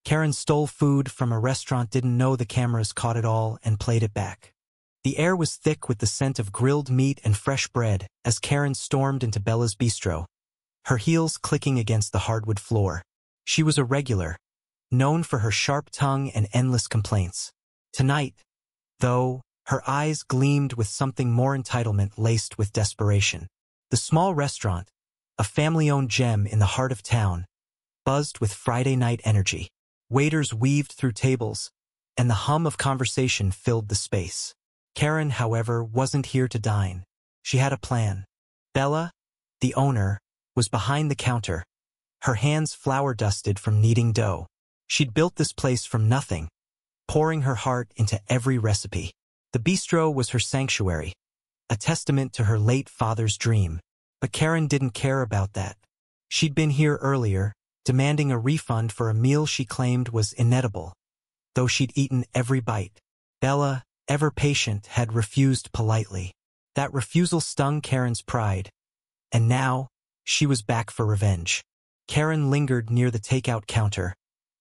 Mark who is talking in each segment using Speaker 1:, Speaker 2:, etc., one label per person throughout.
Speaker 1: Karen stole food from a restaurant, didn't know the cameras caught it all, and played it back. The air was thick with the scent of grilled meat and fresh bread as Karen stormed into Bella's bistro, her heels clicking against the hardwood floor. She was a regular, known for her sharp tongue and endless complaints. Tonight, though, her eyes gleamed with something more, entitlement laced with desperation. The small restaurant, a family-owned gem in the heart of town, buzzed with Friday night energy. Waiters weaved through tables, and the hum of conversation filled the space. Karen, however, wasn't here to dine. She had a plan. Bella, the owner, was behind the counter, her hands flour-dusted from kneading dough. She'd built this place from nothing, pouring her heart into every recipe. The bistro was her sanctuary, a testament to her late father's dream. But Karen didn't care about that. She'd been here earlier, demanding a refund for a meal she claimed was inedible, though she'd eaten every bite. Bella, ever patient, had refused politely. That refusal stung Karen's pride, and now she was back for revenge. Karen lingered near the takeout counter,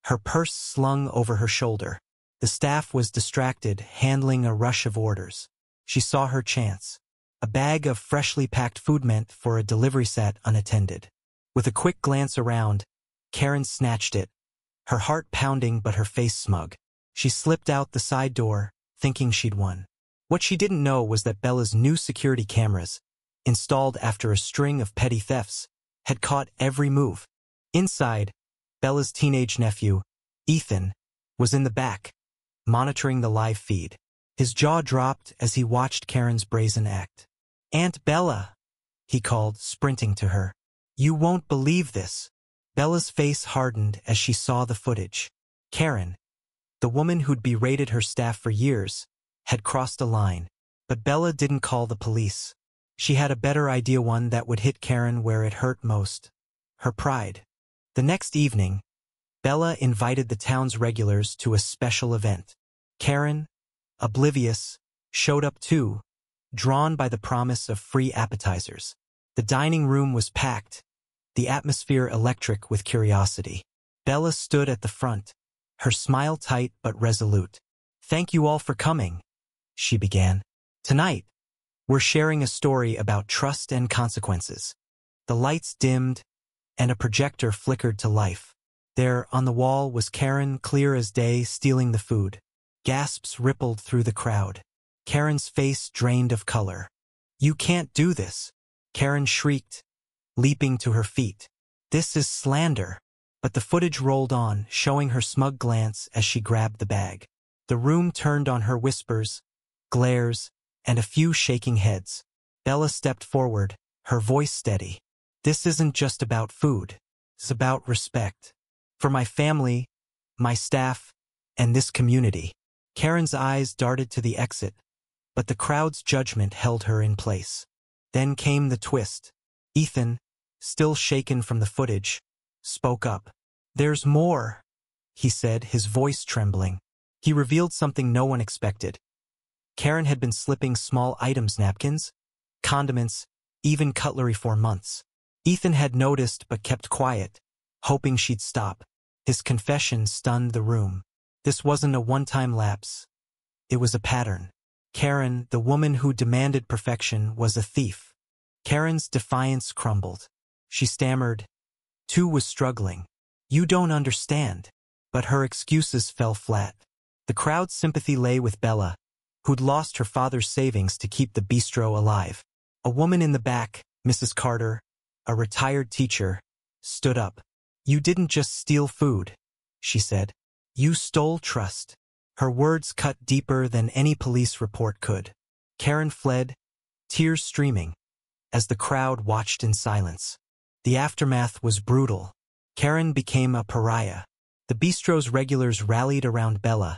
Speaker 1: her purse slung over her shoulder. The staff was distracted, handling a rush of orders. She saw her chance. A bag of freshly packed food meant for a delivery sat unattended. With a quick glance around, Karen snatched it, her heart pounding but her face smug. She slipped out the side door, thinking she'd won. What she didn't know was that Bella's new security cameras, installed after a string of petty thefts, had caught every move. Inside, Bella's teenage nephew, Ethan, was in the back, monitoring the live feed. His jaw dropped as he watched Karen's brazen act. "Aunt Bella," he called, sprinting to her. "You won't believe this." Bella's face hardened as she saw the footage. Karen, the woman who'd berated her staff for years, had crossed a line. But Bella didn't call the police. She had a better idea, one that would hit Karen where it hurt most: her pride. The next evening, Bella invited the town's regulars to a special event. Karen, oblivious, showed up too, drawn by the promise of free appetizers. The dining room was packed, the atmosphere electric with curiosity. Bella stood at the front, her smile tight but resolute. "Thank you all for coming," she began. "Tonight, we're sharing a story about trust and consequences." The lights dimmed, and a projector flickered to life. There, on the wall, was Karen, clear as day, stealing the food. Gasps rippled through the crowd. Karen's face drained of color. "You can't do this," Karen shrieked, leaping to her feet. "This is slander." But the footage rolled on, showing her smug glance as she grabbed the bag. The room turned on her, whispers, glares, and a few shaking heads. Bella stepped forward, her voice steady. "This isn't just about food. It's about respect. For my family, my staff, and this community." Karen's eyes darted to the exit, but the crowd's judgment held her in place. Then came the twist. Ethan, still shaken from the footage, spoke up. "There's more," he said, his voice trembling. He revealed something no one expected. Karen had been slipping small items, napkins, condiments, even cutlery, for months. Ethan had noticed but kept quiet, hoping she'd stop. His confession stunned the room. This wasn't a one-time lapse. It was a pattern. Karen, the woman who demanded perfection, was a thief. Karen's defiance crumbled. She stammered. Too was struggling. "You don't understand." But her excuses fell flat. The crowd's sympathy lay with Bella, who'd lost her father's savings to keep the bistro alive. A woman in the back, Mrs. Carter, a retired teacher, stood up. "You didn't just steal food," she said. "You stole trust." Her words cut deeper than any police report could. Karen fled, tears streaming, as the crowd watched in silence. The aftermath was brutal. Karen became a pariah. The bistro's regulars rallied around Bella,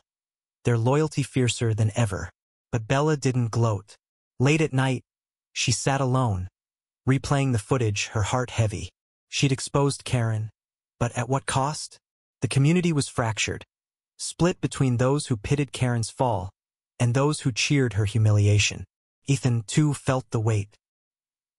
Speaker 1: their loyalty fiercer than ever. But Bella didn't gloat. Late at night, she sat alone, replaying the footage, her heart heavy. She'd exposed Karen, but at what cost? The community was fractured, split between those who pitted Karen's fall and those who cheered her humiliation. Ethan, too, felt the weight.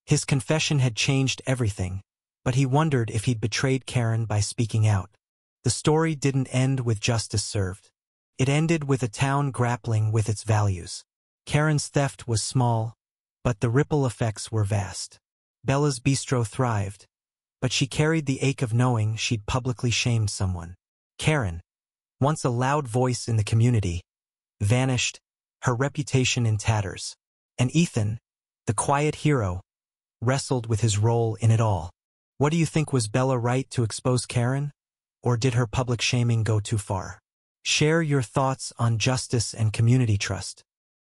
Speaker 1: His confession had changed everything, but he wondered if he'd betrayed Karen by speaking out. The story didn't end with justice served. It ended with a town grappling with its values. Karen's theft was small, but the ripple effects were vast. Bella's bistro thrived, but she carried the ache of knowing she'd publicly shamed someone. Karen, once a loud voice in the community, vanished, her reputation in tatters. And Ethan, the quiet hero, wrestled with his role in it all. What do you think, was Bella right to expose Karen? Or did her public shaming go too far? Share your thoughts on justice and community trust.